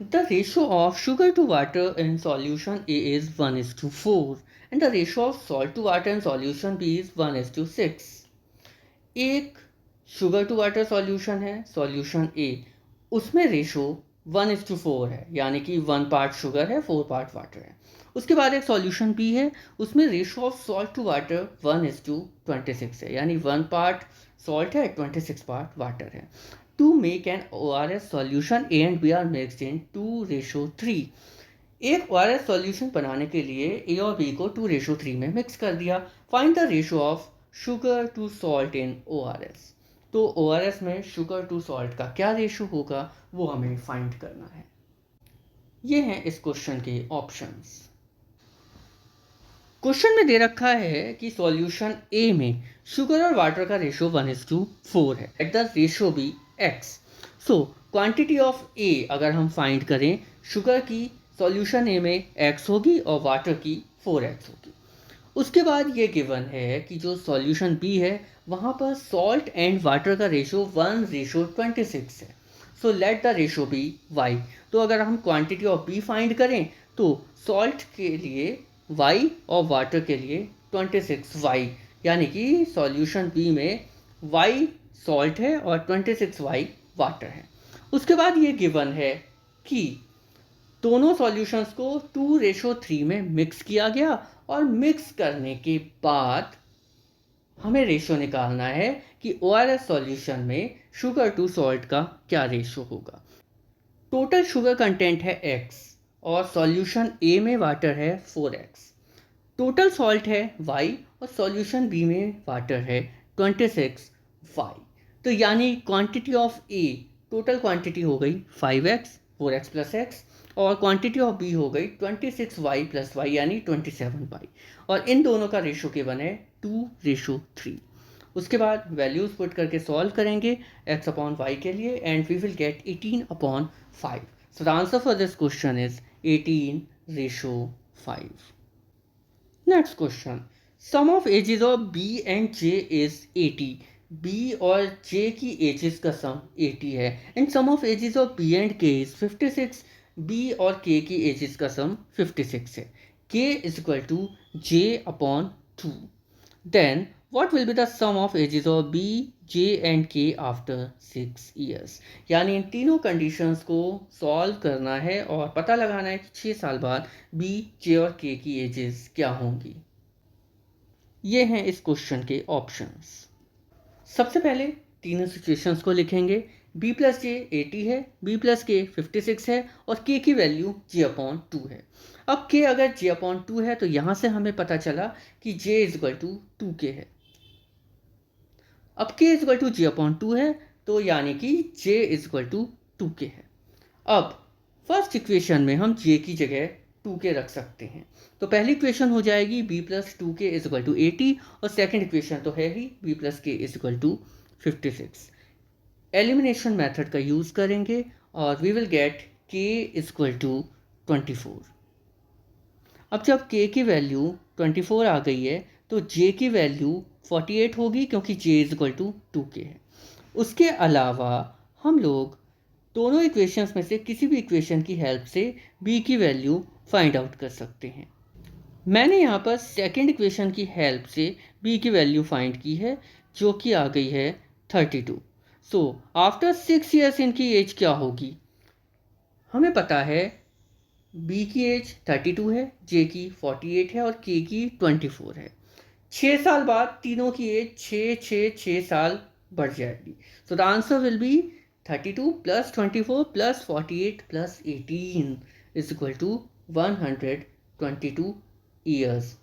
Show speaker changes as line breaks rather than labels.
The ratio of sugar to water in solution A is 1:4 and the ratio of salt to water in solution B is 1:6. एक sugar to water solution है solution ए, उसमें ratio 1:4 है, यानी कि 1 part sugar है 4 part water है। उसके बाद एक सॉल्यूशन बी है, उसमें ratio of salt to water 1:26 है, यानी 1 पार्ट सॉल्ट है 26 पार्ट वाटर है। To make an ORS solution A and B are mixed in 2:3। एक ORS सॉल्यूशन बनाने के लिए ए और बी को 2:3 में मिक्स कर दिया। Find the ratio of sugar to salt in ORS। तो ORS में शुगर टू सॉल्ट का क्या रेशो होगा वो हमें फाइंड करना है। ये हैं इस क्वेश्चन के ऑप्शंस। क्वेश्चन में दे रखा है कि सॉल्यूशन ए में शुगर और वाटर का रेशो 1:4 है। At the ratio B x। So quantity of A अगर हम फाइंड करें, शुगर की सॉल्यूशन ए में x होगी और वाटर की 4x होगी। उसके बाद ये गिवन है कि जो सॉल्यूशन बी है वहाँ पर सॉल्ट एंड वाटर का रेशो 1:26 है। So let the ratio be y। तो अगर हम क्वांटिटी ऑफ बी फाइंड करें तो सॉल्ट के लिए y और वाटर के लिए 26y, यानी कि सॉल्यूशन बी में y सॉल्ट है और 26y वाटर है। उसके बाद ये गिवन है कि दोनों सॉल्यूशंस को 2:3 में मिक्स किया गया और मिक्स करने के बाद हमें रेशो निकालना है कि ORS सॉल्यूशन में शुगर टू सॉल्ट का क्या रेशो होगा। टोटल शुगर कंटेंट है x और सॉल्यूशन A में वाटर है 4x। टोटल सॉल्ट है y और सॉल्यूशन B में वाटर है 26y। तो यानी quantity of A, total quantity हो गई 5x 4x प्लस x और क्वांटिटी ऑफ B हो गई 26y प्लस y यानी 27y, और इन दोनों का रेशो गिवन है 2:3। उसके बाद वैल्यूज पुट करके सॉल्व करेंगे x अपॉन y के लिए and we will get 18/5। So the answer for this question is 18:5। Next question, sum of ages of b and j is 80। b और j की ages का सम 80 है and sum of ages of b and k is 56। b और k की ages का sum 56 है। k is equal to j upon 2। Then what will be the sum of ages of b, j and k after 6 years। यानी इन तीनों conditions को solve करना है और पता लगाना है कि 6 साल बाद b, j और k की एजेस क्या होंगी। ये हैं इस क्वेश्चन के ऑप्शंस। सबसे पहले तीनों सिचुएशंस को लिखेंगे। b प्लस जे 80 है, b प्लस के 56 है और k की वैल्यू j अपॉन 2 है। अब k अगर j अपॉन 2 है तो यहाँ से हमें पता चला कि j is equal to 2k है। अब k is equal to j upon 2 है तो यानी कि j is equal to 2k है। अब फर्स्ट इक्वेशन में हम j की जगह 2k रख सकते हैं, तो पहली इक्वेशन हो जाएगी b plus 2k is equal to 80 और सेकेंड इक्वेशन तो है ही b plus k is equal to 56। Elimination method का यूज करेंगे और we will get k is equal to 24। अब जब k की वैल्यू 24 आ गई है तो j की वैल्यू 48 होगी क्योंकि j is equal to 2k है। उसके अलावा हम लोग दोनों इक्वेशंस में से किसी भी इक्वेशन की हेल्प से b की वैल्यू फाइंड आउट कर सकते हैं। मैंने यहाँ पर सेकंड इक्वेशन की हेल्प से b की वैल्यू फाइंड की है जो कि आ गई है 32। सो आफ्टर 6 ईयर्स इनकी एज क्या होगी, हमें पता है b की एज 32 है, j की 48 है और k की 24 है। 6 साल बाद तीनों की एज 6 साल बढ़ जाएगी। So the answer will be 32 plus 24 plus 48 plus 18 is equal to 122 years